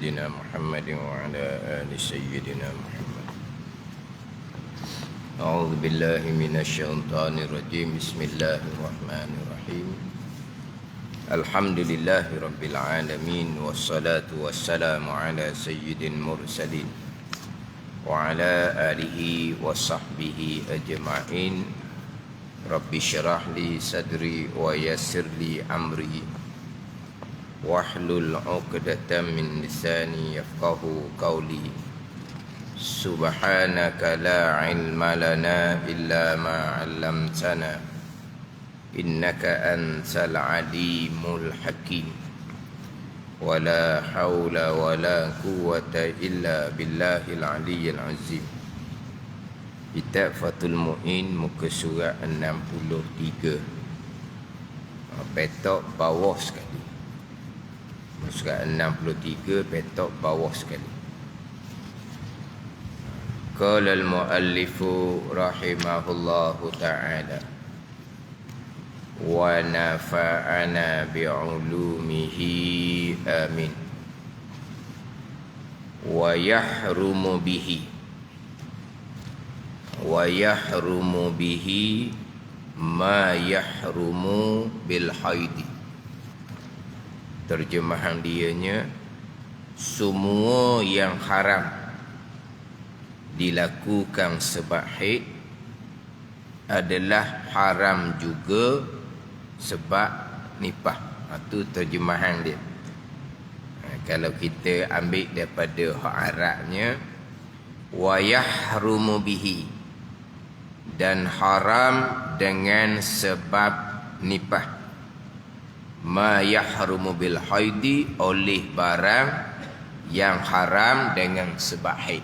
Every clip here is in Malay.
سيدنا محمد وعلى آل سيدنا محمد. أعوذ بالله من الشيطان الرجيم. بسم الله الرحمن الرحيم. الحمد لله رب العالمين، والصلاة والسلام على سيد المرسلين وعلى آله وصحبه أجمعين. رب اشرح لي صدري ويسر لي أمري واحلل عقدة من لساني يفقهوا قولي. سبحانك لا علم لنا إلا ما علمتنا إنك أنت العليم الحكيم. ولا حول ولا قوة إلا بالله العلي العظيم. Kitab Fathul Mu'in, muka surat 63, petok bawah sekali. Surat 63, petok bawah sekali. Qala al-muallifu rahimahullahu ta'ala wa nafa'ana bi'ulumihi amin. Wa yahrumu bihi ma yahrumu bil haidi. Terjemahan dianya, semua yang haram dilakukan sebab haid adalah haram juga sebab nifas. Itu terjemahan dia. Kalau kita ambil daripada hak Arabnya, wa yahrumu bihi, dan haram dengan sebab nifas. Ma yahrumu bil haidi, oleh barang yang haram dengan sebab haid.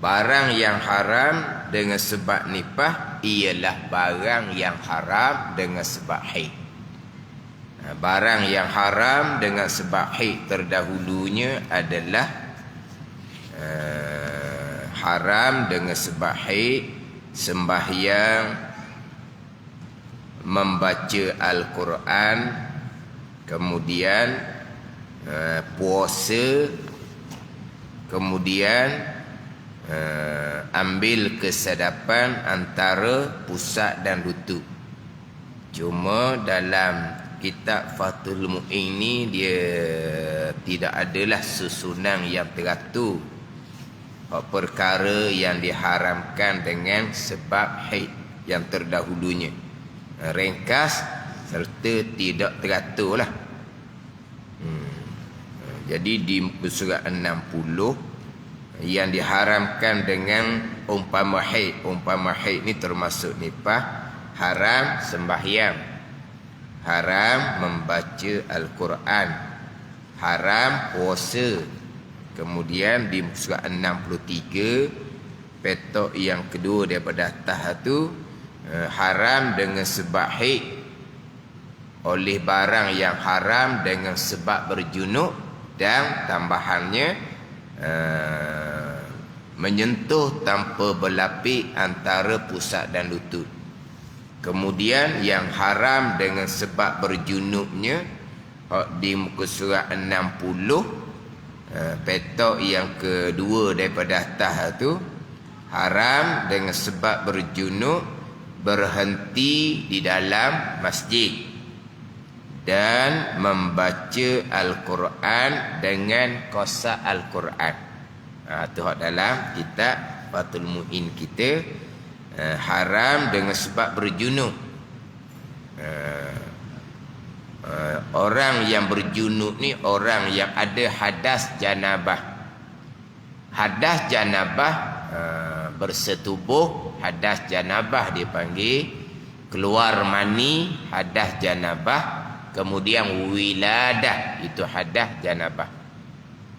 Barang yang haram dengan sebab nifas ialah barang yang haram dengan sebab haid. Barang yang haram dengan sebab haid terdahulunya adalah haram dengan sebab haid sembahyang, membaca Al-Quran, kemudian puasa, kemudian ambil kesadapan antara pusat dan lutut. Cuma dalam kitab Fathul Mu'in ni dia tidak adalah susunan yang teratur perkara yang diharamkan dengan sebab haid yang terdahulunya. Ringkas serta tidak teratur lah. Jadi di muka surat 60 yang diharamkan dengan umpama haid ni termasuk nifas, haram sembahyang, haram membaca Al-Quran, haram puasa. Kemudian di surat 63, petok yang kedua daripada atas tu, haram dengan sebab haid oleh barang yang haram dengan sebab berjunub, dan tambahannya menyentuh tanpa berlapik antara pusat dan lutut. Kemudian yang haram dengan sebab berjunubnya di muka surat 60, petok yang kedua daripada atas tu, haram dengan sebab berjunub berhenti di dalam masjid dan membaca Al-Quran dengan qasa Al-Quran. Itu dalam kitab Fathul Mu'in kita. Haram dengan sebab berjunub. Orang yang berjunub ni orang yang ada hadas janabah. Hadas janabah bersetubuh, hadas janabah dipanggil keluar mani, hadas janabah. Kemudian wiladah, itu hadas janabah.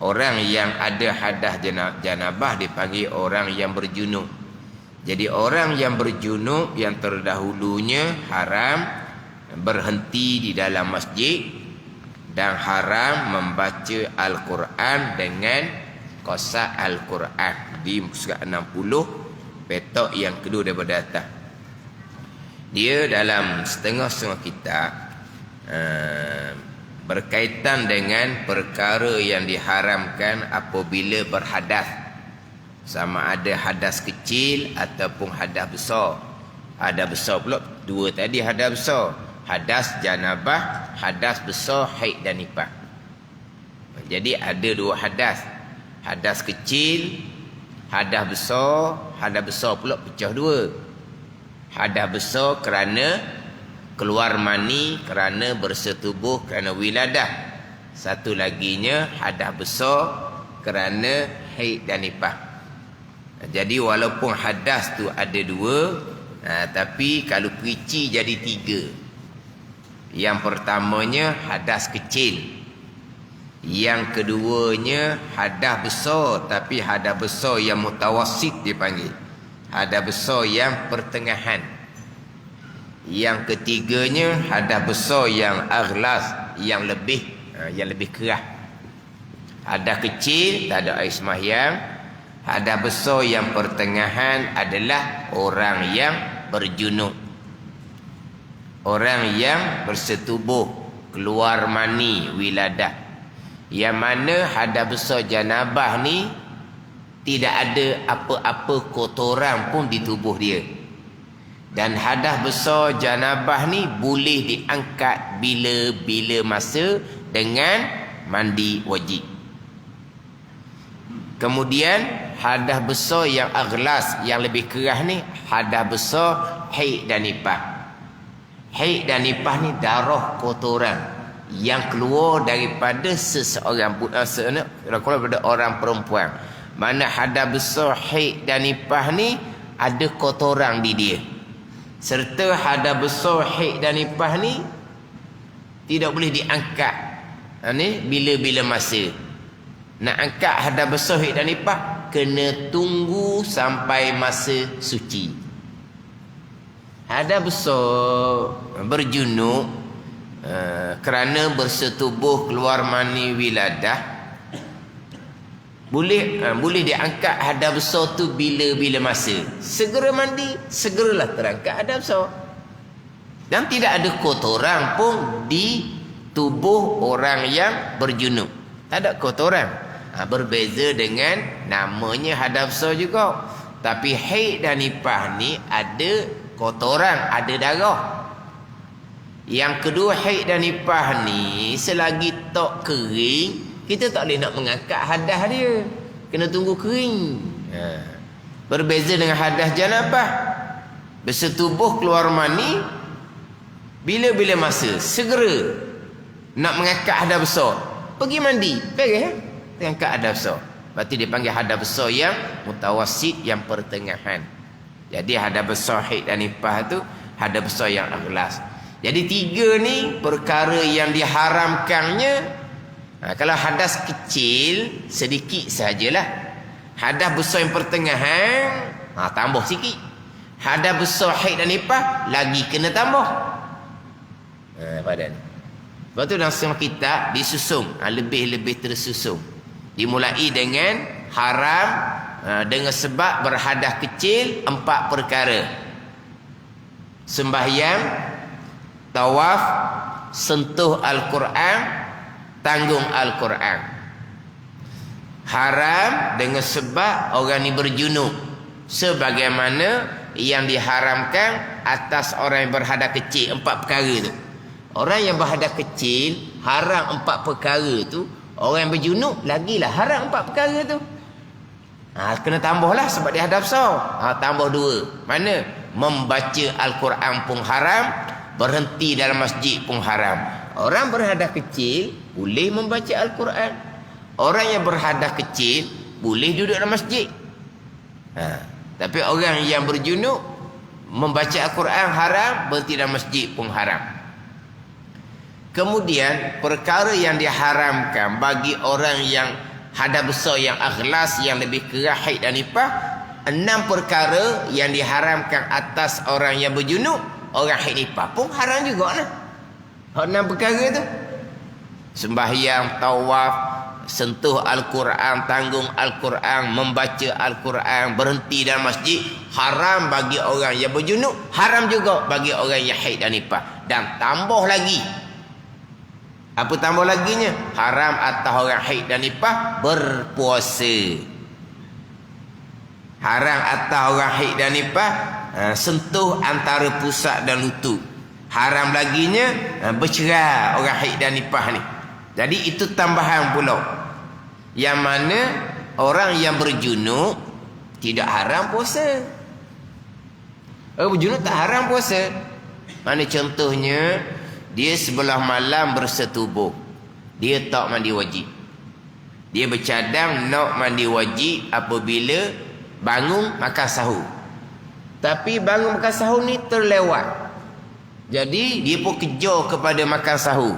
Orang yang ada hadas janabah dipanggil orang yang berjunub. Jadi orang yang berjunub yang terdahulunya haram berhenti di dalam masjid dan haram membaca Al-Quran dengan qasa Al-Quran. Di surat 60, petok yang kedua daripada atas. Dia dalam setengah-setengah kitab berkaitan dengan perkara yang diharamkan apabila berhadas. Sama ada hadas kecil ataupun hadas besar. Hadas besar pula dua tadi hadas besar. Hadas janabah, hadas besar haid dan nifas. Jadi ada dua hadas. Hadas kecil, hadas besar. Hadas besar pula pecah dua. Hadas besar kerana keluar mani, kerana bersetubuh, kerana wiladah. Satu laginya hadas besar kerana haid dan nifas. Jadi walaupun hadas tu ada dua, tapi kalau perici jadi tiga. Yang pertamanya hadas kecil. Yang keduanya hadas besar, tapi hadas besar yang mutawassit dipanggil. Hadas besar yang pertengahan. Yang ketiganya hadas besar yang aghlas, yang lebih keras. Hadas kecil tak ada air sembahyang. Hadas besar yang pertengahan adalah orang yang berjunub. Orang yang bersetubuh, keluar mani, wiladah. Yang mana hadas besar janabah ni tidak ada apa-apa kotoran pun di tubuh dia. Dan hadas besar janabah ni boleh diangkat bila-bila masa dengan mandi wajib. Kemudian hadas besar yang aghlas, yang lebih keras ni, hadas besar haid dan nifas. Haid dan nifas ni darah kotoran yang keluar daripada seseorang, keluar daripada orang perempuan. Mana hadas besar haid dan nifas ni ada kotoran di dia. Serta hadas besar haid dan nifas ni tidak boleh diangkat ni bila-bila masa. Nak angkat hadas besar haid dan nifas kena tunggu sampai masa suci. Hadas besar berjunub kerana bersetubuh, keluar mani, wiladah, boleh diangkat hadas besar tu bila-bila masa. Segera mandi, segeralah terangkat hadas besar. Dan tidak ada kotoran pun di tubuh orang yang berjunub. Tak ada kotoran. Berbeza dengan namanya hadas besar juga. Tapi haid dan nifas ni ada kotoran, ada darah. Yang kedua, haid dan nifas ni selagi tak kering, kita tak boleh nak mengangkat hadas dia. Kena tunggu kering. Berbeza dengan hadas janabah. Bersetubuh, keluar mani, bila-bila masa, segera nak mengangkat hadas besar, pergi mandi, beres, angkat hadas besar. Berarti dipanggil hadas besar yang mutawassit, yang pertengahan. Jadi hadas besar haid dan nifas tu hadas besar yang aghlas. Jadi tiga ni perkara yang diharamkannya. Kalau hadas kecil sedikit sajalah. Hadas besar yang pertengahan tambah sikit. Hadas besar haid dan nifas lagi kena tambah. Pada ni. Sebab tu dalam semua kitab disusun, lebih-lebih tersusun. Dimulai dengan haram dengan sebab berhadas kecil 4 perkara. Sembahyang, tawaf, sentuh Al-Quran, tanggung Al-Quran. Haram dengan sebab orang ni berjunub, sebagaimana yang diharamkan atas orang yang berhadas kecil. 4 perkara tu. Orang yang berhadas kecil haram 4 perkara tu. Orang yang berjunub lagilah haram 4 perkara tu. Kena tambahlah sebab dia hadas besar. Tambah 2. Mana? Membaca Al-Quran pun haram, berhenti dalam masjid pun haram. Orang berhadas kecil boleh membaca Al-Quran. Orang yang berhadas kecil boleh duduk dalam masjid. Tapi orang yang berjunub membaca Al-Quran haram, berhenti dalam masjid pun haram. Kemudian perkara yang diharamkan bagi orang yang hadas besar yang aghlas, yang lebih keras haid dan nifas, 6 perkara yang diharamkan atas orang yang berjunub, orang haid nifas pun haram juga lah. 6 perkara tu. Sembahyang, tawaf, sentuh Al-Quran, tanggung Al-Quran, membaca Al-Quran, berhenti dalam masjid, haram bagi orang yang berjunub, haram juga bagi orang yang haid dan nifas. Dan tambah lagi, Apa tambah laginya? Haram atas orang haid dan nifas berpuasa. Haram atas orang haid dan nifas sentuh antara pusat dan lutut. Haram laginya bercerai orang haid dan nifas ni. Jadi itu tambahan pula. Yang mana orang yang berjunub tidak haram puasa. Orang berjunub tak haram puasa. Mana contohnya, dia sebelah malam bersetubuh, dia tak mandi wajib. Dia bercadang nak mandi wajib apabila bangun makan sahur. Tapi bangun makan sahur ni terlewat. Jadi dia pun kejar kepada makan sahur.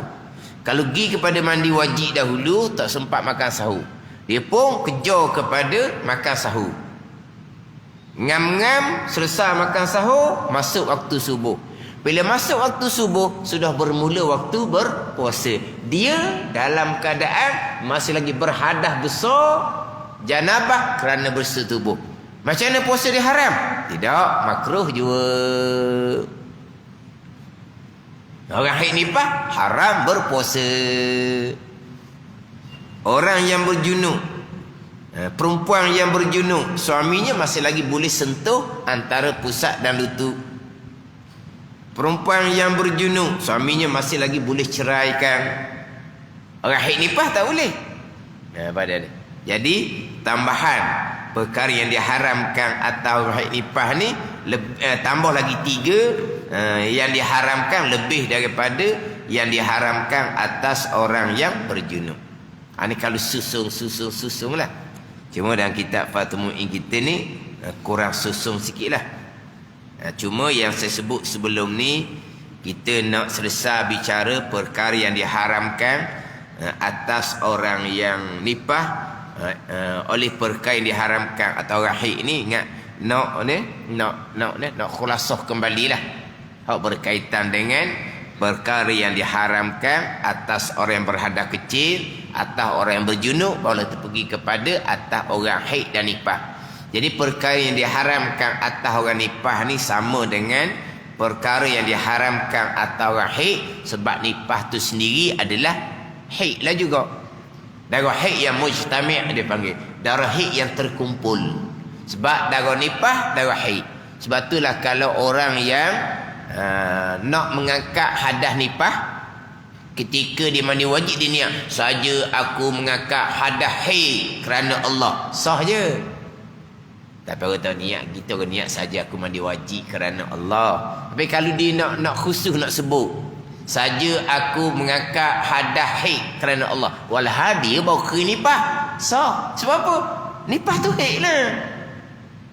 Kalau pergi kepada mandi wajib dahulu, tak sempat makan sahur, dia pun kejar kepada makan sahur. Ngam-ngam selesai makan sahur, masuk waktu subuh. Bila masuk waktu subuh, sudah bermula waktu berpuasa. Dia dalam keadaan masih lagi berhadas besar, janabah kerana bersetubuh. Macam mana puasa dia haram? Tidak, makruh juga. Orang haid nifas haram berpuasa. Orang yang berjunub, perempuan yang berjunub, suaminya masih lagi boleh sentuh antara pusat dan lutut. Perempuan yang berjunub, suaminya masih lagi boleh ceraikan. Orang haid nifas tak boleh. Jadi tambahan perkara yang diharamkan atau haid nifas ni tambah lagi 3 yang diharamkan lebih daripada yang diharamkan atas orang yang berjunub. Ini kalau susung lah. Cuma dalam kitab Fathul Mu'in kita ni kurang susung sikit lah. Cuma yang saya sebut sebelum ni, kita nak selesai bicara perkara yang diharamkan atas orang yang nifas oleh perkara yang diharamkan atau orang haid ni. Ingat nak khulasah kembalilah. Hak berkaitan dengan perkara yang diharamkan atas orang yang berhadas kecil, atas orang yang berjunub, barulah pergi kepada atas orang haid dan nifas. Jadi perkara yang diharamkan atas orang nifas ni sama dengan perkara yang diharamkan atas orang haid, sebab nifas tu sendiri adalah haid lah juga. Darah haid yang mujtami' dia panggil, darah haid yang terkumpul. Sebab darah nifas, darah haid. Sebab itulah kalau orang yang nak mengangkat hadas nifas, ketika dia mandi wajib dia niat, saja aku mengangkat hadas haid kerana Allah, sah je. Tapi orang tahu niat kita, orang niat saja aku mandi wajib kerana Allah. Tapi kalau dia nak khusus nak sebut, saja aku mengangkat hadas haid kerana Allah, walah dia bawa ke nifas, sah. Sebab apa? Nifas tu haid lah.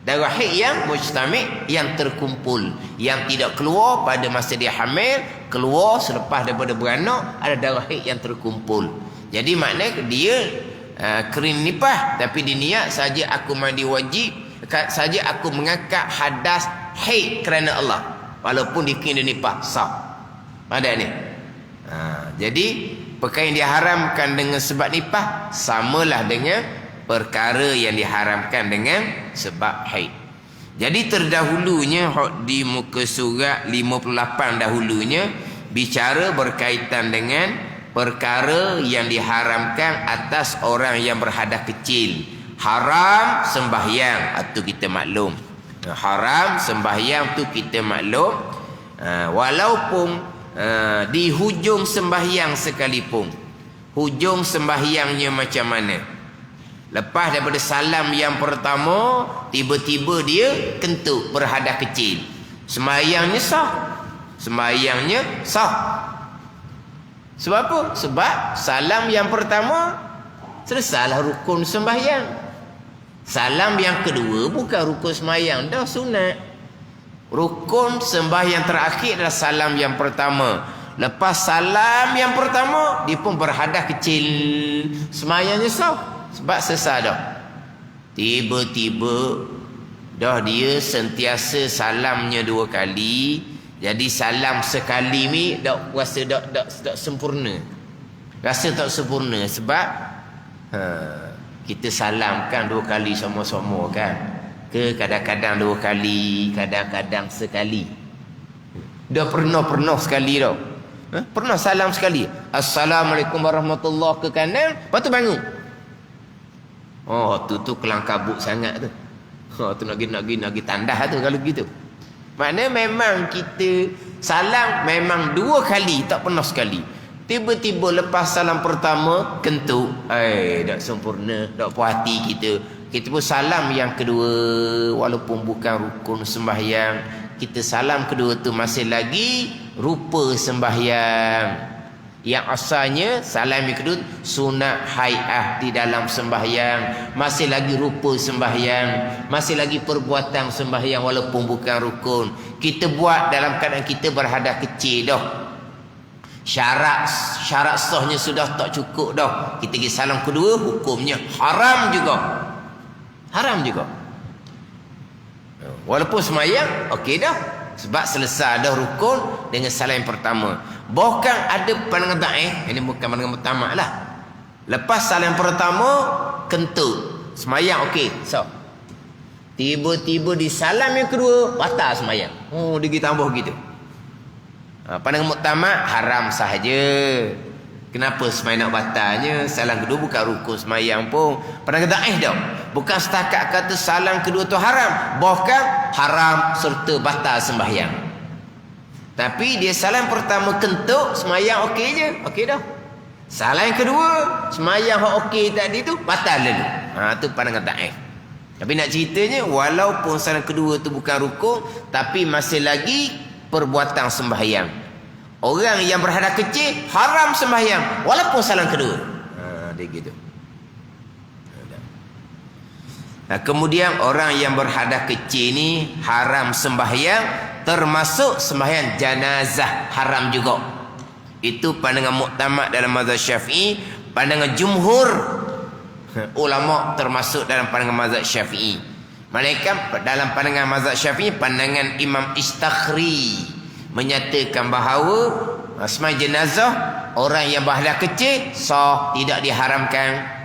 Darah haid yang mujtami', yang terkumpul, yang tidak keluar pada masa dia hamil, keluar selepas daripada beranak, ada darah haid yang terkumpul. Jadi maknanya dia kering nifas, tapi dia niat saja aku mandi wajib, saja aku mengangkat hadas haid kerana Allah, walaupun dia kena nifas, sah. Ada ni. Jadi perkara yang diharamkan dengan sebab nifas samalah dengan perkara yang diharamkan dengan sebab haid. Jadi terdahulunya di muka surat 58 dahulunya bicara berkaitan dengan perkara yang diharamkan atas orang yang berhadas kecil. Haram sembahyang, itu kita maklum. Haram sembahyang tu kita maklum. Walaupun di hujung sembahyang sekalipun, hujung sembahyangnya macam mana, lepas daripada salam yang pertama, tiba-tiba dia kentut berhadas kecil, sembahyangnya sah. Sembahyangnya sah. Sebab apa? Sebab salam yang pertama selesailah rukun sembahyang. Salam yang kedua bukan rukun sembahyang, dah sunat. Rukun sembahyang terakhir adalah salam yang pertama. Lepas salam yang pertama, dia pun berhadas kecil, sembahyangnya sah. Sebab selesai dah. Tiba-tiba dah dia sentiasa salamnya 2 kali. Jadi salam sekali ni dak rasa dak sempurna. Rasa tak sempurna sebab kita salamkan 2 kali sama-sama kan. Ke kadang-kadang 2 kali, kadang-kadang sekali. Dah pernah sekali dah. Pernah salam sekali. Assalamualaikum warahmatullahi ke kanan, lepas tu bangun. Oh, tu kelang kabut sangat tu. Oh, tu nak pergi tandah tu kalau gitu. Maknanya memang kita salam memang 2 kali, tak pernah sekali. Tiba-tiba lepas salam pertama kentut, tak sempurna, tak puas hati kita. Kita pun salam yang kedua, walaupun bukan rukun sembahyang, kita salam kedua tu masih lagi rupa sembahyang. Yang asalnya salam yang kedua sunat hai'ah di dalam sembahyang, masih lagi rupa sembahyang, masih lagi perbuatan sembahyang walaupun bukan rukun. Kita buat dalam keadaan kita berhadap kecil dah. Syarat sahnya sudah tak cukup dah. Kita pergi salam kedua, hukumnya haram juga. Haram juga. Walaupun sembahyang okey dah, sebab selesai dah rukun dengan salam yang pertama. Bahkan ada pandangan daif, ini bukan pandangan pertama lah. Lepas salam yang pertama kentut, sembahyang okey, so tiba-tiba di salam yang kedua batal sembahyang. Oh, dia tambah gitu. Pandangan muktamad haram sahaja. Kenapa sembahyang nak batalnya? Salam kedua bukan rukun sembahyang pun. Pandangan daif dah. Bukan setakat kata salam kedua tu haram, bahkan haram serta batal sembahyang. Tapi dia salam pertama kentut, sembahyang okey je, okey dah. Salam yang kedua, sembahyang hak okey tadi tu batal dulu. Tu pandangan daif. Tapi nak ceritanya, walaupun salam kedua tu bukan rukun, tapi masih lagi perbuatan sembahyang. Orang yang berhadap kecil haram sembahyang walaupun salam kedua. Dia gitu. Kemudian orang yang berhadap kecil ni haram sembahyang, termasuk sembahyang jenazah haram juga. Itu pandangan muktamad dalam mazhab Syafi'i, pandangan jumhur ulama termasuk dalam pandangan mazhab Syafi'i. Mereka dalam pandangan mazhab Syafi'i, pandangan Imam Istakhri menyatakan bahawa sembahyang jenazah orang yang berhadap kecil sah, tidak diharamkan.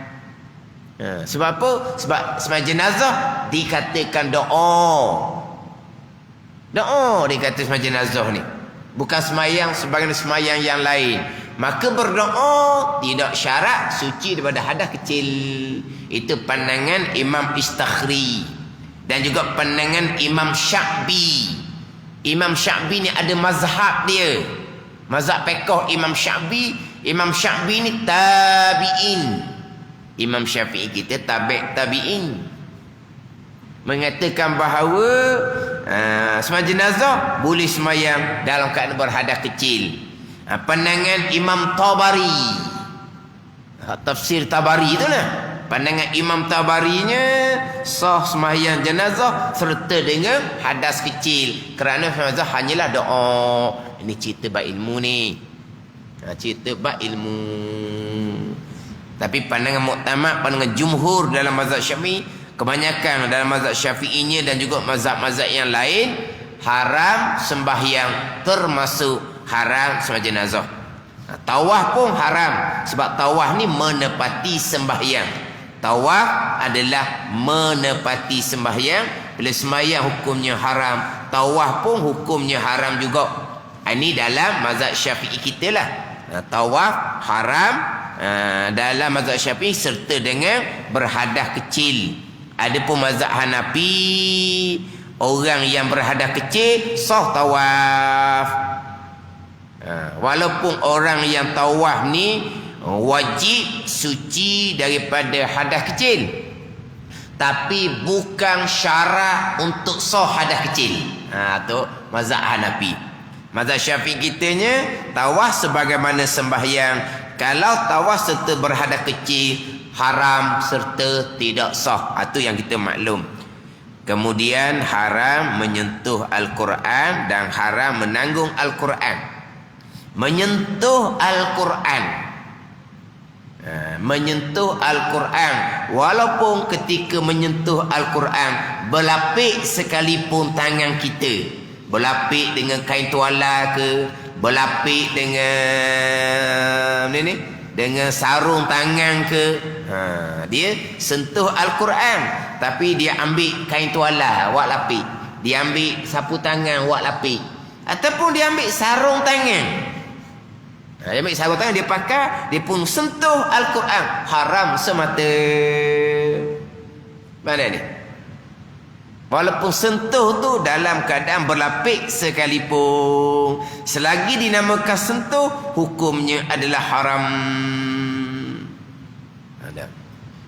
Sebab apa? Sebab sembahyang jenazah dikatakan doa. Doa dikata sembahyang jenazah ni. Bukan sembahyang sebagai sembahyang yang lain. Maka berdoa tidak syarat suci daripada hadas kecil. Itu pandangan Imam Istakhri. Dan juga pandangan Imam Sya'bi. Imam Sya'bi ni ada mazhab dia. Mazhab fiqh Imam Sya'bi. Imam Sya'bi ni tabi'in. Imam Syafi'i kita tabi'in. Mengatakan bahawa sembahyang jenazah boleh sembahyang dalam keadaan berhadas kecil. Pandangan Imam Tabari, tafsir Tabari itulah, pandangan Imam Tabarinya sah sembahyang jenazah serta dengan hadas kecil, kerana jenazah hanyalah doa. Ini cerita bab ilmu ni, cerita bab ilmu. Tapi pandangan muktamad, pandangan jumhur dalam mazhab Syafi'i, kebanyakan dalam mazhab Syafi'inya dan juga mazhab-mazhab yang lain, haram sembahyang, termasuk haram sembahyang jenazah. Tawaf pun haram, sebab tawaf ni menepati sembahyang. Tawaf adalah menepati sembahyang. Bila sembahyang hukumnya haram, tawaf pun hukumnya haram juga. Ini dalam mazhab Syafi'i kita lah. Tawaf haram dalam mazhab Syafi'i serta dengan berhadas kecil. Adapun mazhab Hanafi, orang yang berhadas kecil sah tawaf. Walaupun orang yang tawaf ni wajib suci daripada hadas kecil, tapi bukan syarat untuk sah hadas kecil. Tu mazhab Hanafi. Mazhab Syafi'i kitanya tawaf sebagaimana sembahyang. Kalau tawaf serta berhadas kecil haram serta tidak sah. Itu yang kita maklum. Kemudian haram menyentuh Al-Quran dan haram menanggung Al-Quran. Menyentuh Al-Quran, menyentuh Al-Quran, walaupun ketika menyentuh Al-Quran berlapik sekalipun tangan kita, berlapik dengan kain tuala ke, berlapik dengan dengan sarung tangan ke, dia sentuh Al-Quran, tapi dia ambil kain tuala awak lapik, dia ambil sapu tangan awak lapik, ataupun dia ambil sarung tangan, Dia ambil sarung tangan, dia pakai, dia pun sentuh Al-Quran, haram semata. Mana ni? Walaupun sentuh tu dalam keadaan berlapik sekalipun, selagi dinamakan sentuh, hukumnya adalah haram.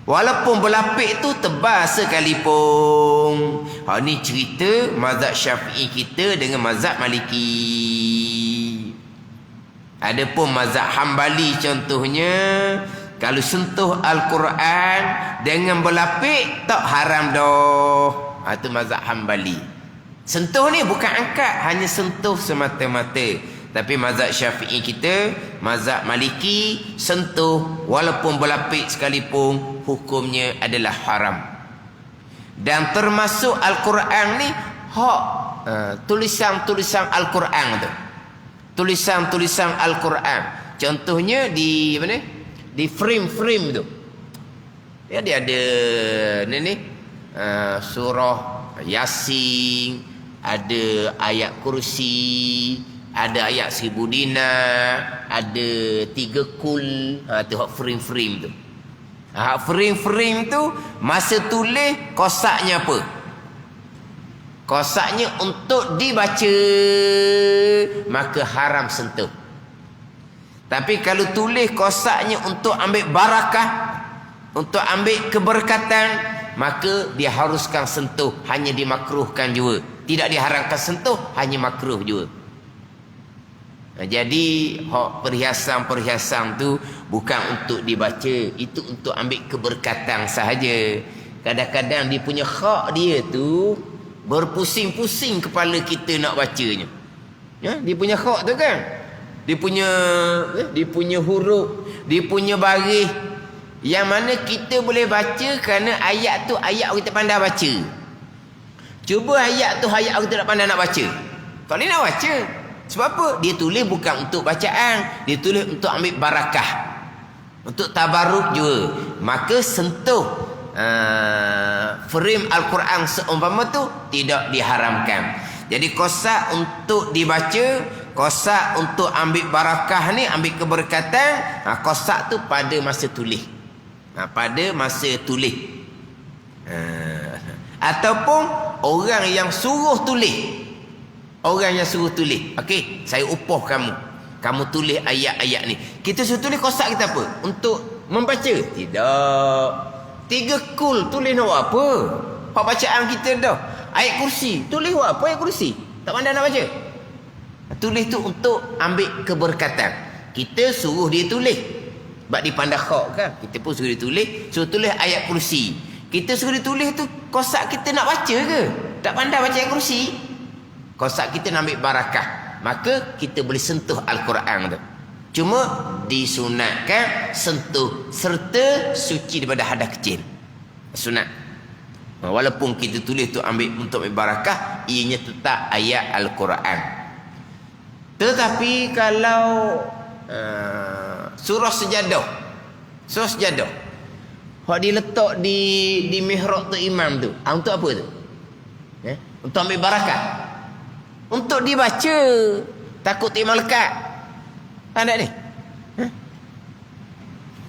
Walaupun berlapik tu tebal sekalipun. Ni cerita mazhab Syafi'i kita dengan mazhab Maliki. Adapun mazhab Hambali contohnya, kalau sentuh Al-Quran dengan berlapik tak haram dah. Itu mazhab Hambali. Sentuh ni bukan angkat, hanya sentuh semata-mata. Tapi mazhab Syafi'i kita, mazhab Maliki, sentuh walaupun berlapik sekalipun, hukumnya adalah haram. Dan termasuk Al-Quran ni tulisan-tulisan Al-Quran tu. Tulisan-tulisan Al-Quran. Contohnya di mana? Di frame-frame tu. Dia ada ni surah Yasin, ada ayat kursi, ada ayat 1000 dinar, ada 3 kul. Tu hak frame-frame tu. Hak frame-frame tu masa tulis kosaknya apa? Kosaknya untuk dibaca, maka haram sentuh. Tapi kalau tulis kosaknya untuk ambil barakah, untuk ambil keberkatan, maka diharuskan sentuh, hanya dimakruhkan juga. Tidak diharamkan sentuh, hanya makruh juga. Jadi perhiasan-perhiasan tu bukan untuk dibaca, itu untuk ambil keberkatan sahaja. Kadang-kadang dia punya hak dia tu berpusing-pusing kepala kita nak bacanya. Dia punya hak tu kan, dia punya huruf, dia punya baris, yang mana kita boleh baca kerana ayat tu ayat orang tak pandai baca. Cuba ayat tu ayat orang tak pandai nak baca, tak boleh nak baca. Sebab apa? Dia tulis bukan untuk bacaan, dia tulis untuk ambil barakah, untuk tabaruk juga. Maka sentuh frame Al-Quran seumpama tu tidak diharamkan. Jadi kosak untuk dibaca, kosak untuk ambil barakah ni, ambil keberkatan, kosak tu pada masa tulis. Pada masa tulis. Ataupun orang yang suruh tulis. Orang yang suruh tulis, okey, saya upah kamu tulis ayat-ayat ni. Kita suruh tulis kosak kita apa? Untuk membaca? Tidak. 3 kul tulis nak buat apa? Hak bacaan kita dah. Ayat kursi, tulis buat apa ayat kursi? Tak pandai nak baca. Tulis tu untuk ambil keberkatan. Kita suruh dia tulis, sebab dia pandai hak kan. Kita pun suruh dia tulis, suruh tulis ayat kursi. Kita suruh dia tulis tu, kosak kita nak baca ke? Tak pandai baca ayat kursi, kosak kita nak ambil barakah, maka kita boleh sentuh Al-Quran tu. Cuma disunatkan sentuh serta suci daripada hadas kecil. Sunat. Walaupun kita tulis tu ambil untuk ambil barakah, ianya tetap ayat Al-Quran. Tetapi kalau surah sejadah, hak diletak di mihrab tu imam tu, untuk apa tu? Untuk ambil barakah, untuk dibaca, takut imam lekat. Ada ni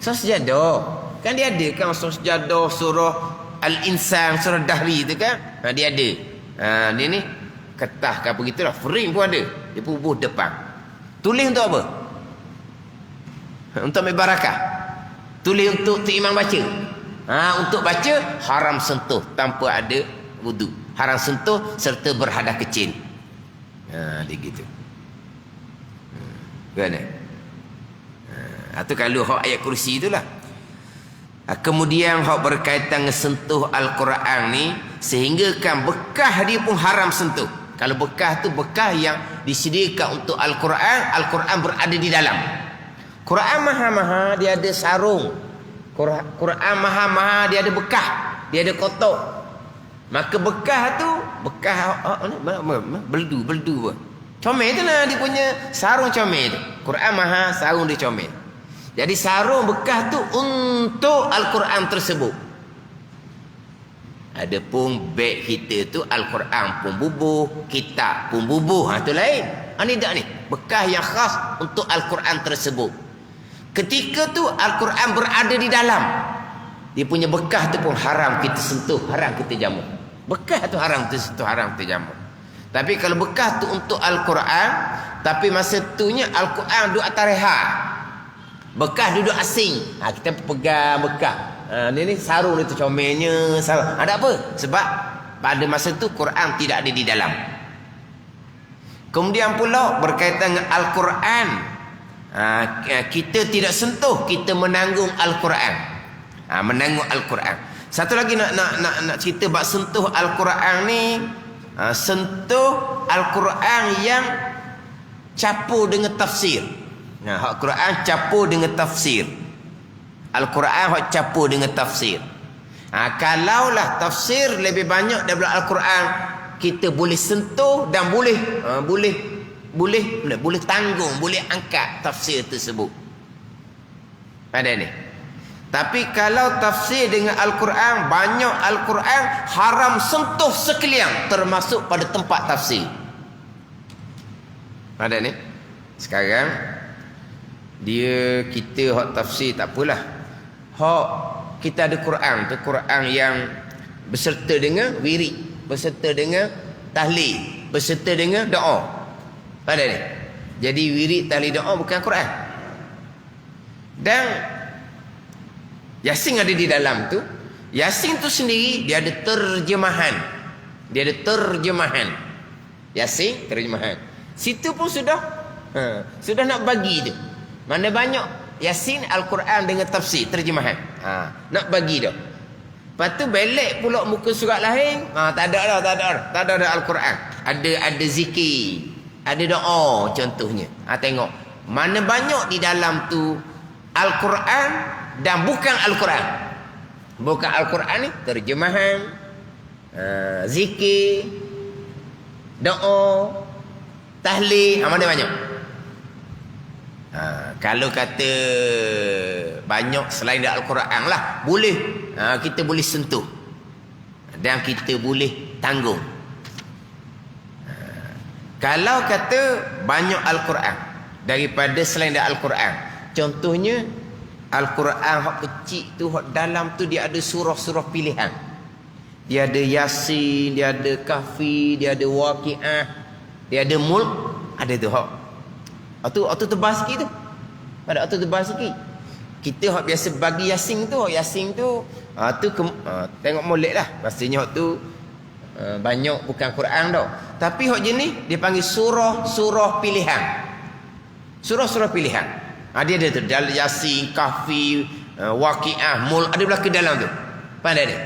surah sejadah kan, dia ada kan surah sejadah, surah Al-Insan, surah Dahri tu kan, dia ada. Dia ni kertas ke apa gitulah, frame pun ada, dia pubuh depan. Tulis untuk apa? Untuk ambil barakah. Tulis untuk imam baca. Untuk baca haram sentuh tanpa ada wudu, haram sentuh serta berhadas kecil. Dia gitu. Kan? Itu kalau hak ayat kursi itulah. Kemudian hak berkaitan dengan sentuh Al-Quran ni, sehingga kan bekah dia pun haram sentuh. Kalau bekah tu bekah yang disediakan untuk Al-Quran, Al-Quran berada di dalam. Quran maha-maha, dia ada sarung. Quran maha-maha, dia ada bekah, dia ada kotak. Maka bekah tu, bekah beldu apa? Comel tu lah dia punya sarung, comel tu. Quran maha, sarung dia comel. Jadi sarung bekah tu untuk Al-Quran tersebut. Adapun beg kita tu Al-Quran pun bubuh, kitab pun bubuh. Tu lain. Ni tak ni. Bekas yang khas untuk Al-Quran tersebut. Ketika tu Al-Quran berada di dalam. Dia punya bekas tu pun haram kita sentuh, haram kita jamu. Bekas tu haram kita sentuh, haram kita jamu. Tapi kalau bekas tu untuk Al-Quran, tapi masa tunya Al-Quran duduk atas reha. Bekas duduk asing. Kita pegang bekas. Ni sarung dia tu comelnya. Ada apa? Sebab pada masa tu Quran tidak ada di dalam. Kemudian pula berkaitan dengan Al-Quran. Kita tidak sentuh, kita menanggung Al-Quran. Menanggung Al-Quran. Satu lagi nak cerita bab sentuh Al-Quran ni. Sentuh Al-Quran yang campur dengan tafsir. Al-Quran campur dengan tafsir. Al-Quran hak campur dengan tafsir. Kalaulah tafsir lebih banyak daripada Al-Quran, kita boleh sentuh dan boleh tanggung, boleh angkat tafsir tersebut. Pada ni. Tapi kalau tafsir dengan Al-Quran, banyak Al-Quran haram sentuh sekalian, termasuk pada tempat tafsir. Ada ni. Sekarang kita hak tafsir tak apalah. Hak kita ada Quran tu, Quran yang berserta dengan wirid, berserta dengan tahlil, berserta dengan doa. Pada ni. Jadi wirid, tahlil, doa bukan Quran. Dan Yasin ada di dalam tu. Yasin tu sendiri dia ada terjemahan. Dia ada terjemahan. Yasin terjemahan. Situ pun sudah nak bagi tu. Mana banyak Yasin Al-Quran dengan tafsir terjemahan. Nak bagi dah. Lepas tu belek pula muka surat lain. Tak ada Al-Quran. Ada zikir, ada doa contohnya. Tengok. Mana banyak di dalam tu Al-Quran dan bukan Al-Quran. Bukan Al-Quran ni terjemahan, zikir, doa, tahlil, mana banyak. Kalau kata banyak selain dari Al-Quran lah, boleh, kita boleh sentuh dan kita boleh tanggung. Kalau kata banyak Al-Quran daripada selain dari Al-Quran, contohnya Al-Quran hak kecil tu, hak dalam tu dia ada surah-surah pilihan. Dia ada Yasin, dia ada Kahfi, dia ada Waqiah, dia ada Mulk, ada tu hak. Auto tebal sikit tu. Pada auto tebal sikit. Kita hak biasa bagi Yasin tu, tengok molek lah. Maksudnya hak tu banyak bukan Quran dah. Tapi hak jenis dia panggil surah-surah pilihan. Surah-surah pilihan. Dia ada tu Yasin, Kahfi, Waqiah, Mulk, ada belaka dalam tu. Pandai dia.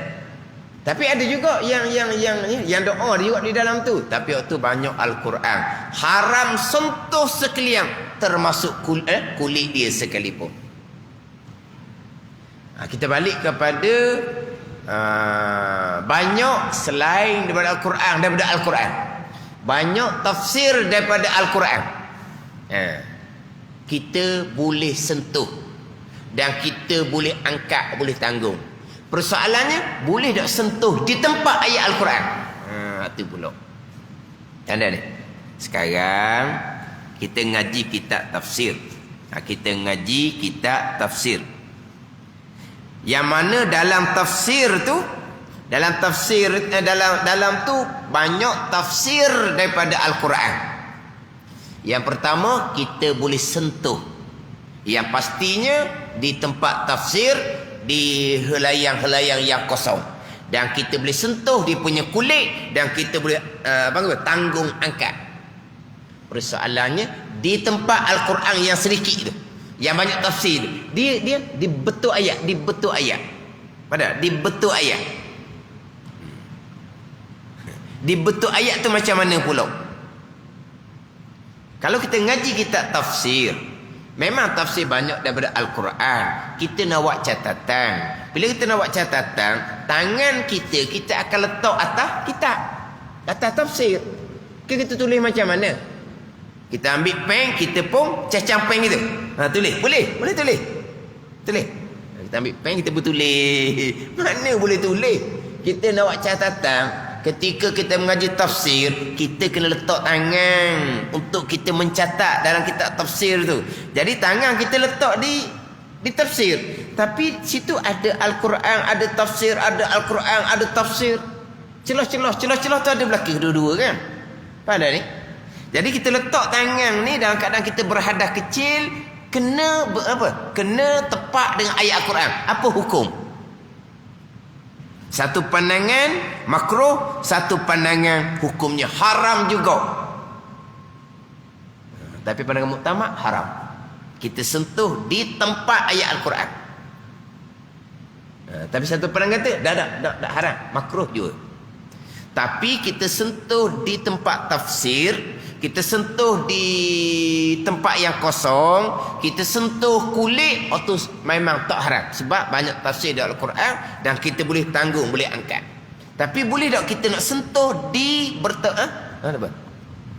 Tapi ada juga yang doa juga di dalam tu. Tapi waktu banyak Al-Quran haram sentuh sekalian, termasuk kulit dia sekalipun. Kita balik kepada banyak selain daripada Al-Quran. Banyak tafsir daripada Al-Quran. Kita boleh sentuh dan kita boleh angkat, boleh tanggung. Persoalannya, boleh tak sentuh di tempat ayat Al-Quran? Itu pula. Tanda ni. Sekarang kita ngaji kitab tafsir. Kita ngaji kitab tafsir. Yang mana dalam tafsir tu, dalam tu banyak tafsir daripada Al-Quran. Yang pertama, kita boleh sentuh. Yang pastinya di tempat tafsir, di helayang-helayang yang kosong. Dan kita boleh sentuh dia punya kulit, dan kita boleh tanggung angkat. Persoalannya di tempat Al-Quran yang sedikit tu, yang banyak tafsir tu, dia dibetul ayat. Pada dibetul ayat. Dibetul ayat tu macam mana pula? Kalau kita ngaji kitab tafsir, memang tafsir banyak daripada Al-Quran. Kita nak buat catatan. Bila kita nak buat catatan, tangan kita akan letak atas kitab, atas tafsir. Kita tulis macam mana? Kita ambil pen, kita pun cacang pen kita. Tulis. Boleh tulis. Kita ambil pen, kita pun tulis. Mana boleh tulis? kita nak buat catatan. Ketika kita mengaji tafsir, kita kena letak tangan untuk kita mencatat dalam kitab tafsir tu. Jadi tangan kita letak di tafsir. Tapi situ ada Al-Quran, ada tafsir, ada Al-Quran, ada tafsir. Celah-celah tu ada belakang dua-dua kan. Faham tak ni? Jadi kita letak tangan ni dalam keadaan kita berhadas kecil, kena kena tepat dengan ayat Al-Quran. Apa hukum? Satu pandangan makruh, satu pandangan hukumnya haram juga. Tapi pandangan muktamad haram. Kita sentuh di tempat ayat Al-Quran. Tapi satu pandangan tu dah haram, makruh juga. Tapi kita sentuh di tempat tafsir, kita sentuh di tempat yang kosong, kita sentuh kulit, itu memang tak haram. Sebab banyak tafsir dalam Al-Quran dan kita boleh tanggung, boleh angkat. Tapi boleh tak kita nak sentuh di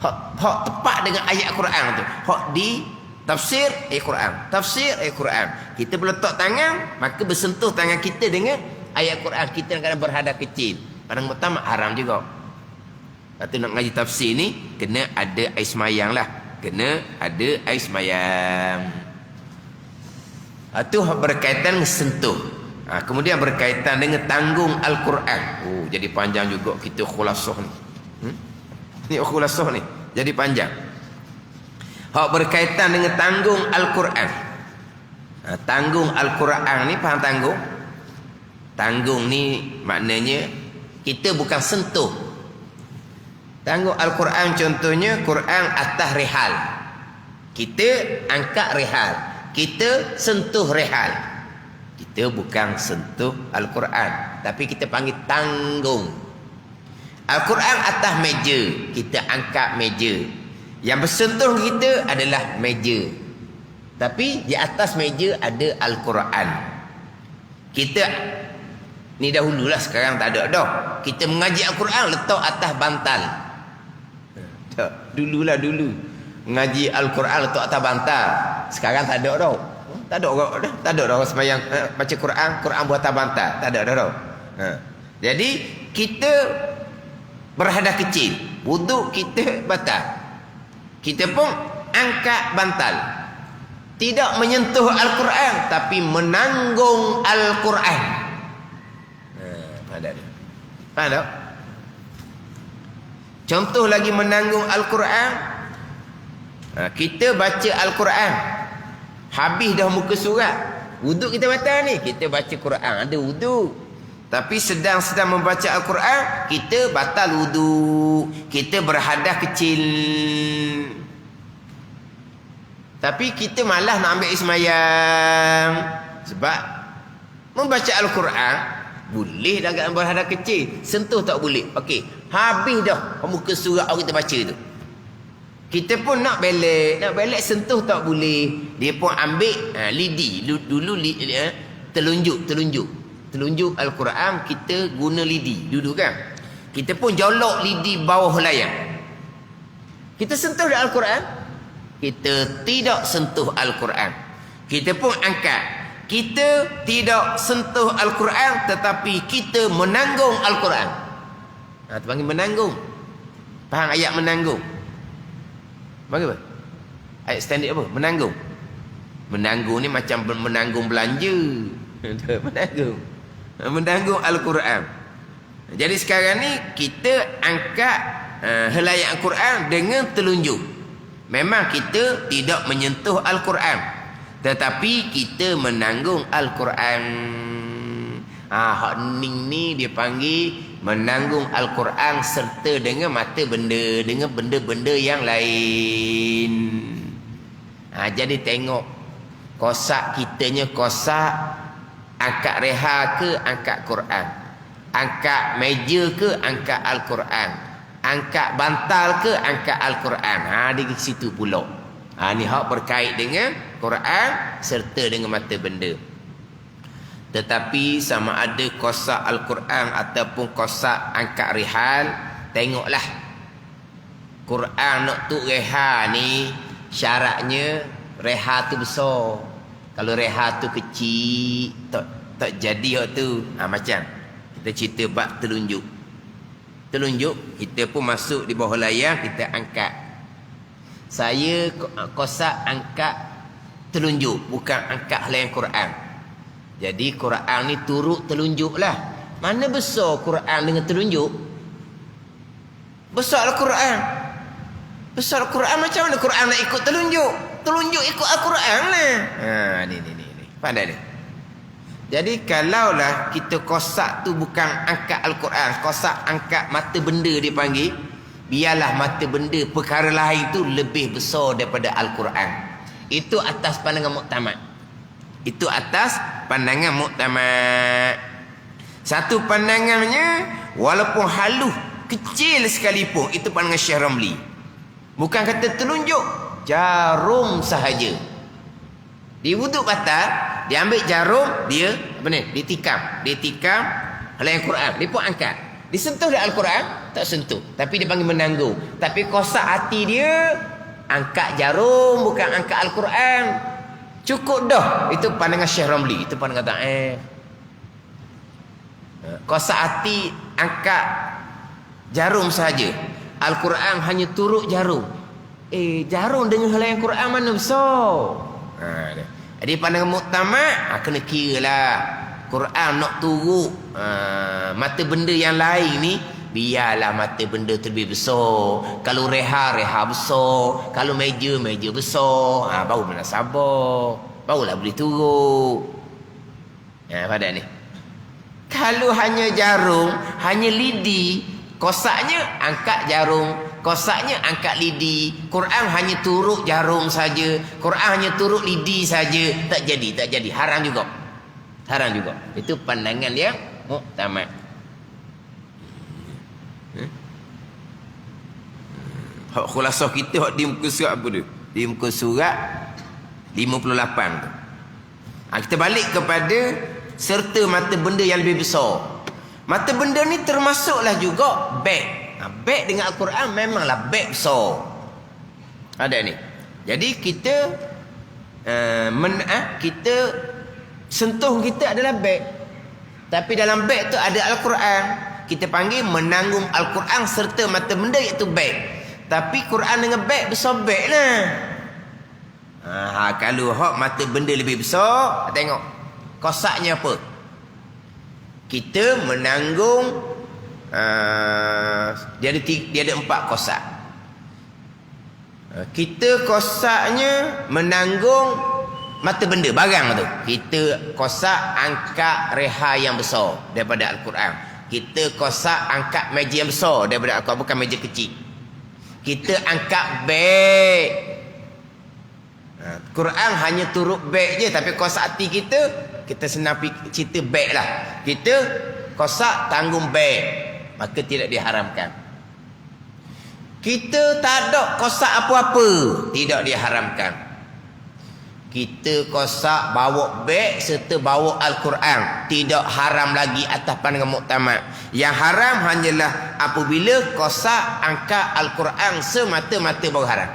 hak tepat dengan ayat Al-Quran tu. Hak di tafsir Al-Quran. Tafsir Al-Quran. Kita boleh letak tangan, maka bersentuh tangan kita dengan ayat Al-Quran. Kita kadang berhadap kecil. Kadang pertama haram juga. Lepas tu nak ngaji tafsir ni, kena ada air semayang lah. Kena ada air semayang. Itu berkaitan dengan sentuh. Kemudian berkaitan dengan tanggung Al-Quran. Oh, jadi panjang juga kita khulasah ni. Ni khulasah ni. Jadi panjang. Hak berkaitan dengan tanggung Al-Quran. Tanggung Al-Quran ni, faham tanggung? Tanggung ni maknanya kita bukan sentuh. Tanggung Al-Quran contohnya Quran atas rehal. Kita angkat rehal. Kita sentuh rehal. Kita bukan sentuh Al-Quran, tapi kita panggil tanggung. Al-Quran atas meja, kita angkat meja. Yang bersentuh kita adalah meja. Tapi di atas meja ada Al-Quran. Kita ni dahululah, sekarang tak ada dah. Kita mengaji Al-Quran letak atas bantal. Dulu mengaji Al-Quran letak atas bantal. Sekarang tak ada dah. Tak ada dah sembahyang baca Quran buat atas bantal. Tak ada dah. Jadi kita berhadap kecil, wuduk kita batal. Kita pun angkat bantal. Tidak menyentuh Al-Quran, tapi menanggung Al-Quran. Faham tak? Contoh lagi menanggung Al-Quran. Kita baca Al-Quran, habis dah muka surat, wuduk kita batal ni. Kita baca Quran, ada wuduk, tapi sedang membaca Al-Quran, kita batal wuduk. Kita berhadas kecil, tapi kita malas nak ambil ismayang. Sebab membaca Al-Quran boleh dah kat berhadas kecil, sentuh tak boleh. Okey, habis dah muka surat orang kita baca tu, kita pun nak belek sentuh tak boleh. Dia pun ambil lidi dulu, telunjuk Al-Quran, kita guna lidi dulu kan. Kita pun jolok lidi bawah layar. Kita sentuh Al-Quran, kita tidak sentuh Al-Quran. Kita pun angkat, kita tidak sentuh Al-Quran, tetapi kita menanggung Al-Quran. Itu panggil menanggung. Faham ayat menanggung? Bagaimana? Ayat standard apa? Menanggung. Menanggung ni macam menanggung belanja. Menanggung Al-Quran. Jadi sekarang ni kita angkat helai Al-Quran dengan telunjuk. Memang kita tidak menyentuh Al-Quran, tetapi kita menanggung Al-Quran. Hak ning ni dia panggil menanggung Al-Quran serta dengan mata benda, dengan benda-benda yang lain. Jadi tengok kosak kitanya, kosak angkat reha ke angkat Quran, angkat meja ke angkat Al-Quran, angkat bantal ke angkat Al-Quran. Di situ pula. Ni hak berkait dengan Quran serta dengan mata benda. Tetapi sama ada kosak Al-Quran ataupun kosak angkat rihal, tengoklah Quran nak tu reha ni, syaratnya reha tu besar. Kalau reha tu kecil, tak jadi hak tu. Macam Kita cerita bab telunjuk. Telunjuk, kita pun masuk di bawah layar, kita angkat. Saya kosak angkat telunjuk, bukan angkat halayan Quran. Jadi Quran ni turut telunjuk lah. Mana besar Quran dengan telunjuk? Besar Al-Quran. Besar Al-Quran, macam mana Quran nak ikut telunjuk? Telunjuk ikut Al-Quran lah. Ni. Pandai ni. Jadi kalaulah kita kosak tu bukan angkat Al-Quran, kosak angkat mata benda dia panggil, biarlah mata benda perkara lain tu lebih besar daripada Al-Quran. Itu atas pandangan muktamad. Itu atas pandangan muktamad. Satu pandangannya, walaupun halus kecil sekalipun, itu pandangan Syekh Ramli. Bukan kata telunjuk, jarum sahaja. Di wuduk batal, dia ambil jarum, dia apa ni? Dia tikam halayan Quran, dia pun angkat. Disentuh dah Al-Quran? Tak sentuh. Tapi dia panggil menanggung. Tapi kosak hati dia, angkat jarum, bukan angkat Al-Quran. Cukup dah. Itu pandangan Syekh Ramli. Itu pandangan kata kosak hati, angkat jarum saja. Al-Quran hanya turut jarum. Jarum dengan halayan Quran mana besar? Jadi pandangan muktamad, kena kira lah. Quran nak turut mata benda yang lain ni, biarlah mata benda terlebih besar. Kalau reha besar, kalau meja besar, baru mana sabar, barulah boleh turut. Pada ni, kalau hanya jarum, hanya lidi, kosaknya angkat jarum, kosaknya angkat lidi. Quran hanya turut jarum saja, Quran hanya turut lidi saja, tak jadi, haram juga. Itu pandangan yang muktamad. Hak khulasah kita hak di muka surat apa tu? Di muka surat 58 tu. Kita balik kepada serta mata benda yang lebih besar. Mata benda ni termasuklah juga beg. Beg dengan Al-Quran memanglah beg besar. Ada ni. Jadi kita kita sentuh kita adalah beg. Tapi dalam beg tu ada Al-Quran. Kita panggil menanggung Al-Quran serta mata benda, iaitu beg. Tapi Quran dengan beg besar beg lah. Kalau hak mata benda lebih besar, tengok kosaknya apa. Kita menanggung dia ada 4 kosak. Kita kosaknya menanggung mata benda, barang tu. Kita kosak angkat reha yang besar daripada Al-Quran. Kita kosak angkat meja yang besar daripada Al-Quran, bukan meja kecil. Kita angkat beg. Quran hanya turut beg je, tapi kosak hati kita senang cerita beg lah. Kita kosak tanggung beg, maka tidak diharamkan. Kita tak ada kosak apa-apa, tidak diharamkan. Kita kosak bawa beg serta bawa Al-Quran, tidak haram lagi atas pandangan muktamad. Yang haram hanyalah apabila kosak angkat Al-Quran semata-mata baru haram.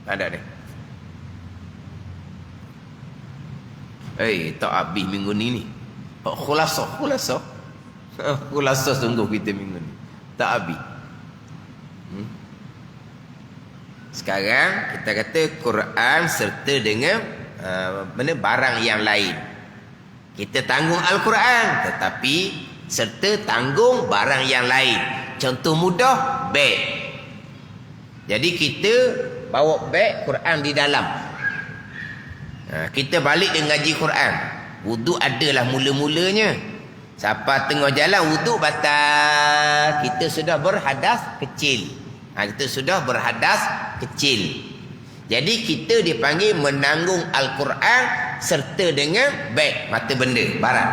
Ada ni. Tak habis minggu ni. Khulasah sungguh kita minggu ni. Tak habis. Sekarang kita kata Quran serta dengan barang yang lain. Kita tanggung Al-Quran, tetapi serta tanggung barang yang lain. Contoh mudah, beg. Jadi kita bawa beg Quran di dalam. Kita balik dengan ngaji Quran. Wuduk adalah mula-mulanya. Siapa tengah jalan wuduk batal, kita sudah berhadas kecil. Kita sudah berhadas kecil. Jadi kita dipanggil menanggung Al-Quran serta dengan beg, mata benda, barang.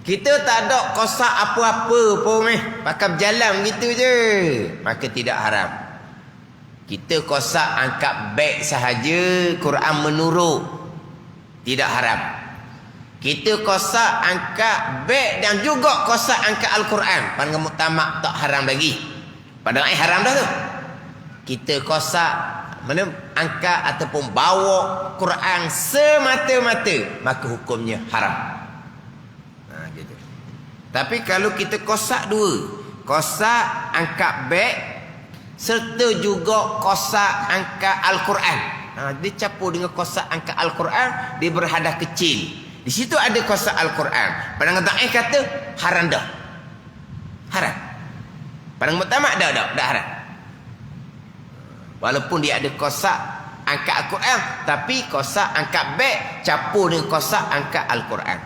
Kita tak ada kosak apa-apa pun pakai berjalan gitu je, maka tidak haram. Kita kosak angkat beg sahaja, Quran menurut, tidak haram. Kita kosak angkat beg dan juga kosak angkat Al-Quran, pandangan muktamad tak haram lagi. Padahal haram dah tu. Kita kosak angkat ataupun bawa Quran semata-mata, maka hukumnya haram. Gitu. Tapi kalau kita kosak dua, kosak angkat beg serta juga kosak angkat Al-Quran. Dia campur dengan kosak angkat Al-Quran, dia berhadah kecil. Di situ ada kosak Al-Quran. Pandangan Dhaif kata haram dah. Haram. Pandangan Muktamad dah haram. Walaupun dia ada kosak angkat Al-Quran, tapi kosak angkat beg campur dengan kosak angkat Al-Quran.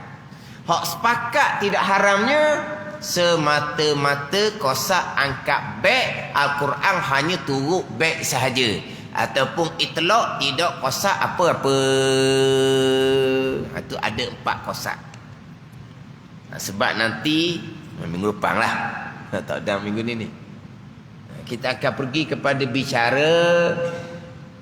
Hak sepakat tidak haramnya semata-mata kosak angkat beg Al-Quran hanya turut beg sahaja, ataupun itlaq tidak kosak apa-apa. Itu ada 4 kosak. Sebab nanti minggu depan lah, tak ada minggu ni kita akan pergi kepada bicara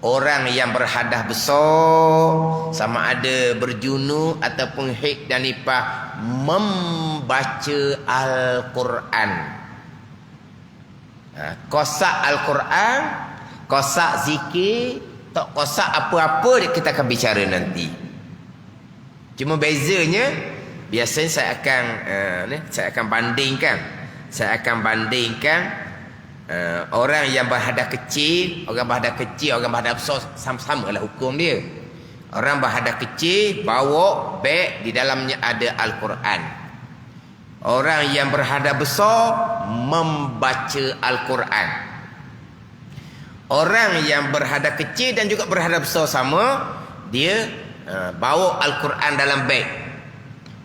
orang yang berhadas besar, sama ada berjunub ataupun haid dan nifas, membaca Al-Quran. Kosak Al-Quran, kosak zikir, tak kosak apa-apa, kita akan bicara nanti. Cuma bezanya, biasanya saya akan bandingkan orang yang berhadas kecil, orang berhadas besar, sama-sama lah hukum dia. Orang berhadas kecil bawa beg, di dalamnya ada Al-Quran. Orang yang berhadas besar membaca Al-Quran. Orang yang berhadas kecil dan juga berhadas besar sama, dia bawa Al-Quran dalam beg.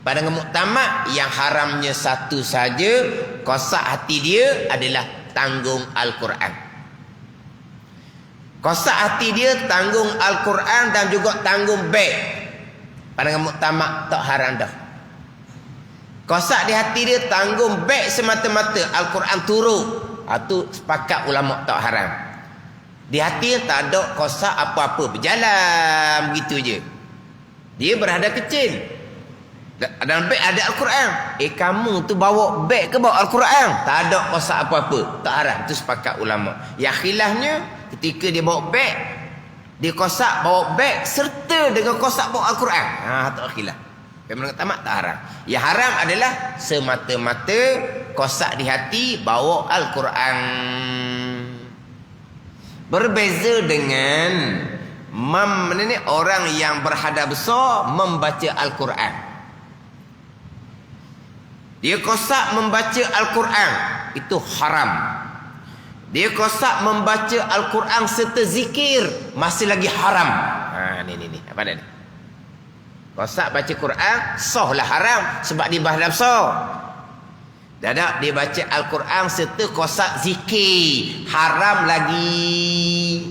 Pandangan Muktamad, yang haramnya satu saja, kosak hati dia adalah tanggung Al-Quran. Kosak hati dia tanggung Al-Quran dan juga tanggung beg. Pandangan Muktamad tak haram dah. Kosak di hati dia tanggung beg semata-mata, Al-Quran turun. Itu sepakat ulama tak haram. Di hati dia tak ada kosak apa-apa, berjalan begitu je. Dia berhadas kecil, dalam beg ada Al-Quran. Kamu tu bawa beg ke bawa Al-Quran? Tak ada kosak apa-apa, tak haram. Itu sepakat ulama. Yang khilafnya, ketika dia bawa beg, dia kosak bawa beg serta dengan kosak bawa Al-Quran, tak khilaf. Memang tamat tak haram. Yang haram adalah semata-mata kosak di hati bawa Al-Quran. Berbeza dengan orang yang berhadas besar membaca Al-Quran. Dia kosak membaca Al-Quran, itu haram. Dia kosak membaca Al-Quran serta zikir, masih lagi haram. Ni apa dah ni? Kosak baca Quran sah lah haram, sebab dia berhadas besar. Dadak dia baca Al-Quran serta kosak zikir, haram lagi.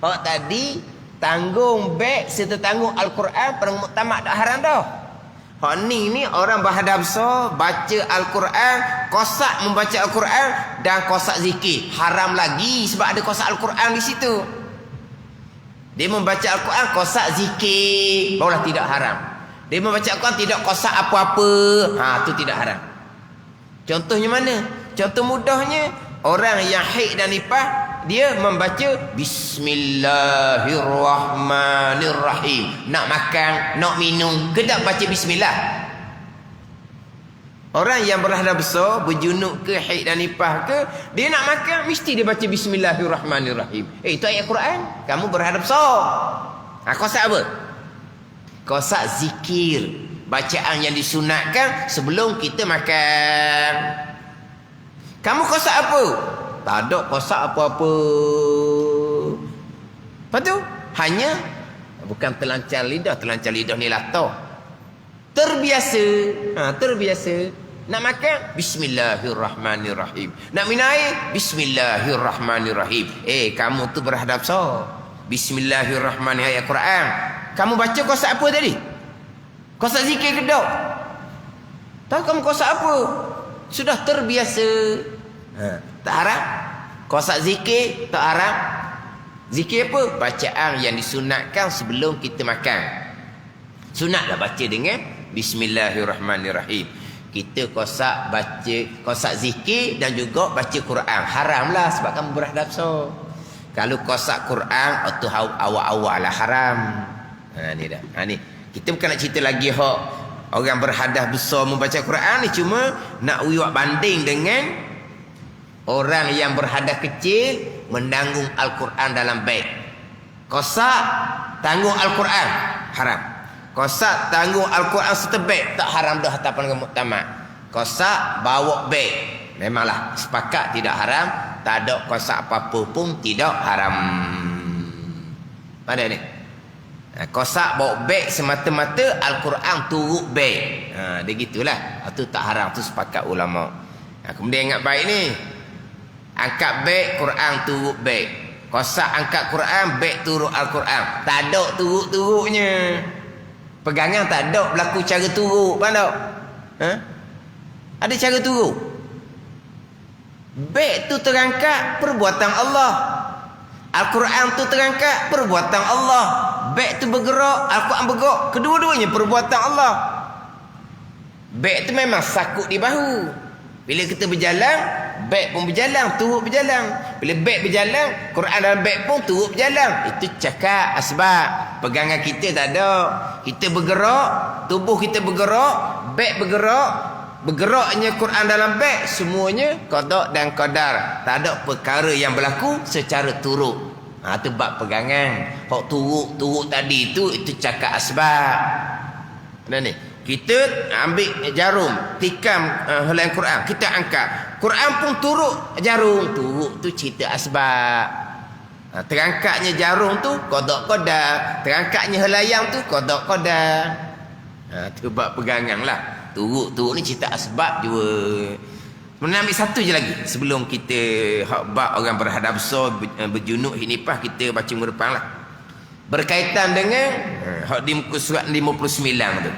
Tadi tanggung beg serta tanggung Al-Quran, pada Muktamad tak haram dah. Ni orang berhadas besar, baca Al-Quran, kosak membaca Al-Quran dan kosak zikir, haram lagi sebab ada kosak Al-Quran di situ. Dia membaca Al-Quran, kosak zikir, barulah tidak haram. Dia membaca Al-Quran tidak kosak apa-apa, itu tidak haram. Contohnya mana? Contoh mudahnya, orang yang haid dan nifas, dia membaca Bismillahirrahmanirrahim. Nak makan, nak minum, kedap baca Bismillah. Orang yang berhadas besar, berjunub ke, haid dan nifas ke, dia nak makan, mesti dia baca Bismillahirrahmanirrahim. Itu ayat Quran. Kamu berhadas besar. Kosak apa? Kosak zikir, bacaan yang disunatkan sebelum kita makan. Kamu kosak apa? Tak ada kosak apa-apa. Lepas tu hanya, bukan terlancar lidah ni latah. Terbiasa. Terbiasa. Nak makan, Bismillahirrahmanirrahim. Nak minum air, Bismillahirrahmanirrahim. Kamu tu berhadas besar. Bismillahirrahmanirrahim, ayat Quran. Kamu baca kosak apa tadi? Kosak zikir ke tak? Tahu kamu kosak apa? Sudah terbiasa. Tak haram. Kosak zikir tak haram. Zikir apa? Bacaan yang disunatkan sebelum kita makan. Sunatlah baca dengan Bismillahirrahmanirrahim. Kita kosak baca, kosak zikir dan juga baca Quran. Haramlah sebab kamu berhadas besar. Kalau kosak Quran, itu awal-awal lah haram. Ni dah. Ni kita bukan nak cerita lagi Orang berhadas besar membaca Quran ni cuma nak wiwak banding dengan orang yang berhadas kecil menanggung Al-Quran dalam beg. Kosak tanggung Al-Quran haram. Kosak tanggung Al-Quran setebeg tak haram dah hatapan ke muktamad. Kosak bawa beg memanglah sepakat tidak haram. Tak ada kosak apa-apa pun tidak haram. Mana ni? Kosak bawa beg semata-mata Al-Quran turut beg. Dia gitulah. Itu tak haram, tu sepakat ulama. Kemudian ingat baik ni. Angkat beg Quran turut beg. Kosak angkat Quran beg turut Al-Quran. Tak ada turut-turutnya. Pegangan tak ada berlaku cara turut. Faham tak? Ada cara turut. Beg tu terangkat perbuatan Allah. Al-Quran tu terangkat perbuatan Allah. Beg tu bergerak, Al-Quran bergerak. Kedua-duanya perbuatan Allah. Beg tu memang sakut di bahu. Bila kita berjalan, beg pun berjalan, turut berjalan. Bila beg berjalan, Quran dalam beg pun turut berjalan. Itu cakap asbab. Pegangan kita tak ada. Kita bergerak, tubuh kita bergerak, beg bergerak. Bergeraknya Quran dalam beg, semuanya qada dan qadar. Tak ada perkara yang berlaku secara turut. Itu bab pegangan. Hak turut tadi itu cakap asbab. Mana ni? Kita ambil jarum, tikam helai Quran, kita angkat. Quran pun turut jarum, turut tu cerita asbab. Terangkatnya jarum tu qada qadar, terangkatnya helayang tu qada qadar. Tu bab pegangan lah. Turut ni cerita asbab juga. Kemudian ambil satu je lagi sebelum kita bab orang berhadap besar berjunuk hinipah, kita baca minggu depan lah. Berkaitan dengan hak di muka surat 59 tu.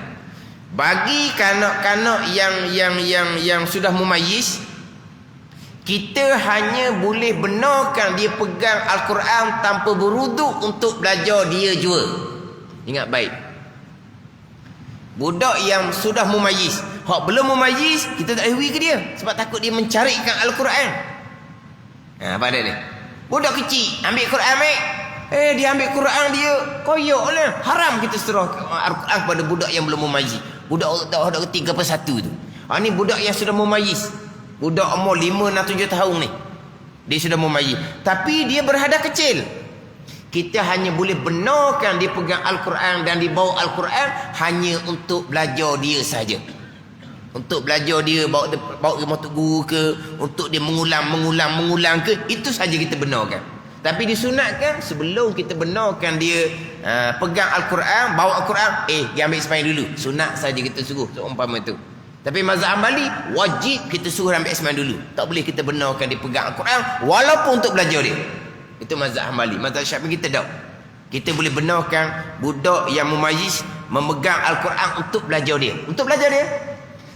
Bagi kanak-kanak yang sudah mumayyiz, kita hanya boleh benarkan dia pegang Al-Quran tanpa beruduk untuk belajar dia jua. Ingat baik. Budak yang sudah mumayyiz, hak belum mumayyiz, kita tak boleh ke dia sebab takut dia mencarikan Al-Quran. Apa dia ni? Budak kecil ambil Quran ambil. Dia ambil Quran dia koyok lah. Haram kita serah Al-Quran kepada budak yang belum mumayyiz. Budak ketiga per satu tu. Ni budak yang sudah mumayyiz. Budak umur 5 dan 7 tahun ni. Dia sudah mumayyiz. Tapi dia berhadas kecil. Kita hanya boleh benarkan dia pegang Al-Quran dan dibawa Al-Quran hanya untuk belajar dia saja. Untuk belajar dia, bawa ke motor guru ke, untuk dia mengulang ke, itu saja kita benarkan. Tapi disunatkan sebelum kita benarkan dia pegang Al-Quran, bawa Al-Quran, dia ambil sembahyang dulu. Sunat saja kita suruh, seumpama itu. Tapi mazhab Hambali wajib kita suruh ambil sembahyang dulu. Tak boleh kita benarkan dia pegang Al-Quran walaupun untuk belajar dia. Itu mazhab Hambali. Mazhab Syafi'i kita tak. Kita boleh benarkan budak yang mumayyiz memegang Al-Quran untuk belajar dia. Untuk belajar dia.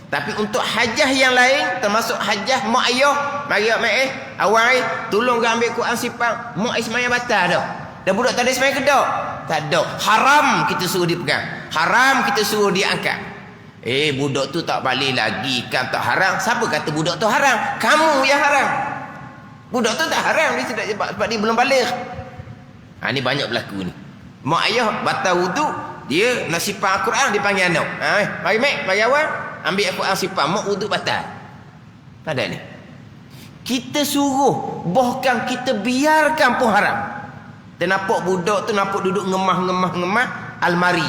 Tapi untuk hajah yang lain, termasuk hajah mak ayah, mari awal tolong kau ambil Quran sipang, mak sembahyang batal dah. Dan budak tak ada sembahyang ke tak? Tak ada. Haram kita suruh dia pegang. Haram kita suruh dia angkat. Budak tu tak balik lagi kan, tak haram. Siapa kata budak tu haram? Kamu yang haram. Budak tu tak haram, dia tidak, sebab dia belum balik. Ni banyak berlaku ni. Mak ayah batal wuduk, dia nak sipang Al-Quran, dia panggil anak. Mari awal ambil Al-Quran sipang, mak wuduk batal. Ada ni. Kita suruh, bahkan kita biarkan pun haram. Dia nampak budak tu nampak duduk ngemah almari.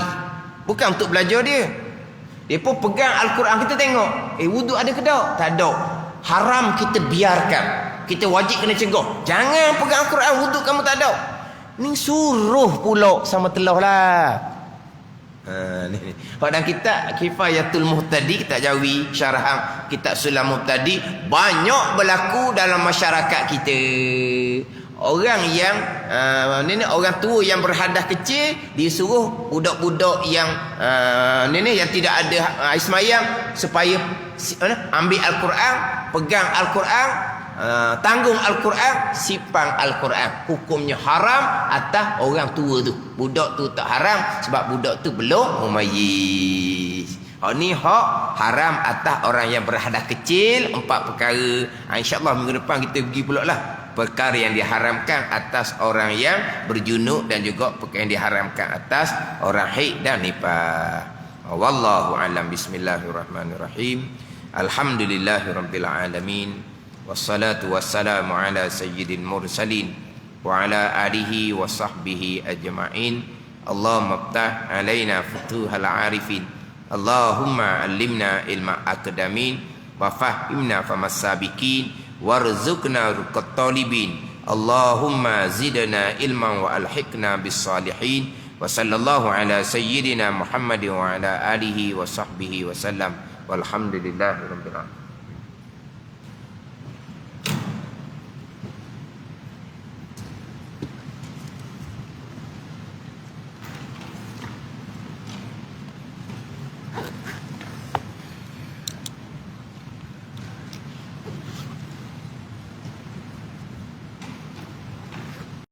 Bukan untuk belajar dia. Dia pun pegang Al-Quran, kita tengok. Wuduk ada ke tak? Tak ada. Haram kita biarkan. Kita wajib kena cegah. Jangan pegang Al-Quran, wuduk kamu tak ada. Ni suruh pula sama telah lah. Ni. Dan kitab Kifayatul Muhtadi, kitab Jawi, syarahan kitab Sulam Muhtadi, banyak berlaku dalam masyarakat kita. Orang yang orang tua yang berhadas kecil disuruh budak-budak yang yang tidak ada ismayang supaya ambil Al-Quran, pegang Al-Quran, tanggung Al-Quran, sipang Al-Quran. Hukumnya haram atas orang tua tu. Budak tu tak haram sebab budak tu belum mumayyiz. Ni hak haram atas orang yang berhadas kecil. 4 perkara. InsyaAllah minggu depan kita pergi pula lah perkara yang diharamkan atas orang yang berjunuk dan juga perkara yang diharamkan atas orang haid dan nifas. Wallahu a'lam. Bismillahirrahmanirrahim. Alhamdulillahirabbil alamin. Wassalatu wassalamu ala sayyidil mursalin wa ala alihi wa sahbihi ajma'in. Allahumma iftah alaina futuhal arifin. Allahumma allimna ilma akadamin wa fahimna famas sabiqin warzuqna ruqat talibin. Allahumma zidna ilman wa alhiqna bis salihin. Wa sallallahu ala sayyidina Muhammadin wa ala alihi wa sahbihi wa sallam. Walhamdulillahi rabbil alamin.